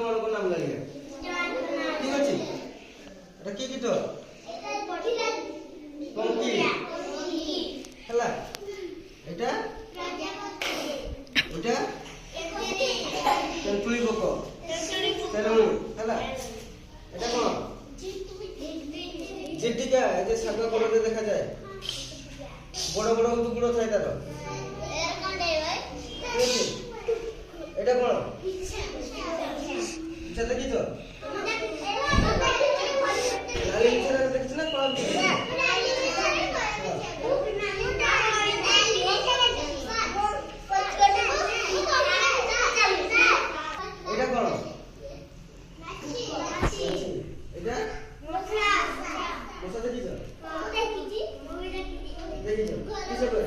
ମାନଙ୍କର ନାମ ଲାଗିଲା ଠିକ ଅଛି। এটা কি কীট? কঙ্কি ହେଲା। এটা এটা তেঁতুଳି ପୋକ ତେଣୁ ହେଲା। এটা କଣ? ঝিটিকা। এই যে ଶାଗ କଲରେ ଦେଖାଯାଏ, বড় বড় টুকরো থাকে তার। এটা কଣ? ইচ্ছা দেখিছ? নালি ইচ্ছা দেখিছ না কম? এটা কଣ? এটা মশা দেখিছ? দেখিছ কিসে করে?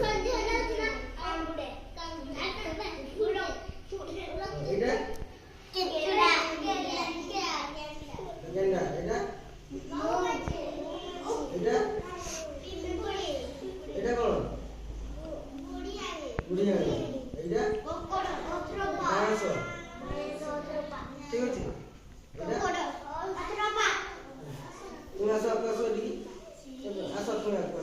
এটা গেন্ডা। এটা এটা এটা কোন? বুড়িয়ানি। এইটা ডাঁস। ঠিক আছে। এটা তুমি আসো, আপনি আসো এদিকে। আসো তুমি আসো।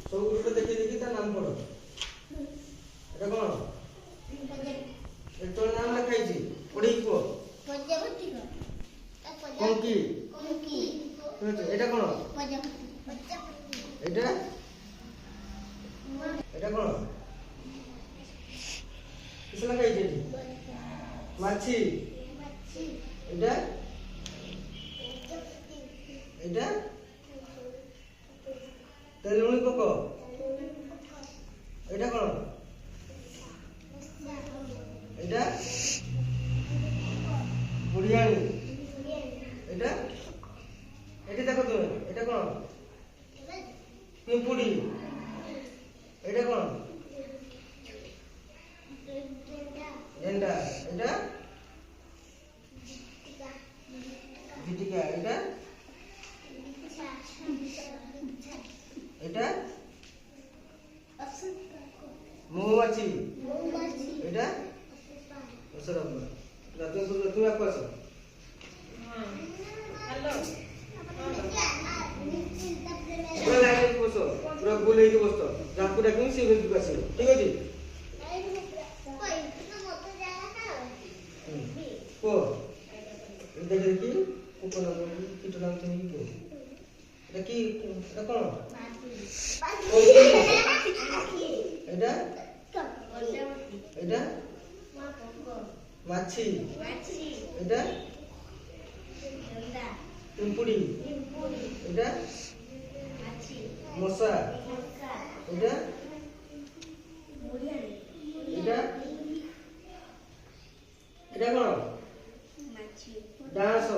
সবগুলো দেখে দেখি তার নাম পড়ো। এটা কোন? তোর নাম লেখাইছি পড়ি কুহ। কঙ্কি। এটা কোন? এটা এটা কোন? কিসে লেখাইছি? মাছি। এটা এটা তেলুনি পোক। এটা কোন? এটা বুড়িয়ানি। এটা এটা দেখো তুমি। এটা কোন? পিঁপুড়ি। এটা কোন? গেন্ডা। এটা ঝিটিকা। এটা এটা মৌমাছি। এটা তুমি আপু আছো। পুরা লাইনে বসো, পুরা গোল হইকে বসতো। যাকে ডাকিনি সে বেশি আসিব। ঠিক আছে। কো দেখে দেখি কোন কীট নাম তুমি কি কো? এটা কি? এটা কোন? এটা এটা মাছি। এটা পিঁপুড়ি। এটা মশা। এটা এটা এটা কোন? ডাঁস।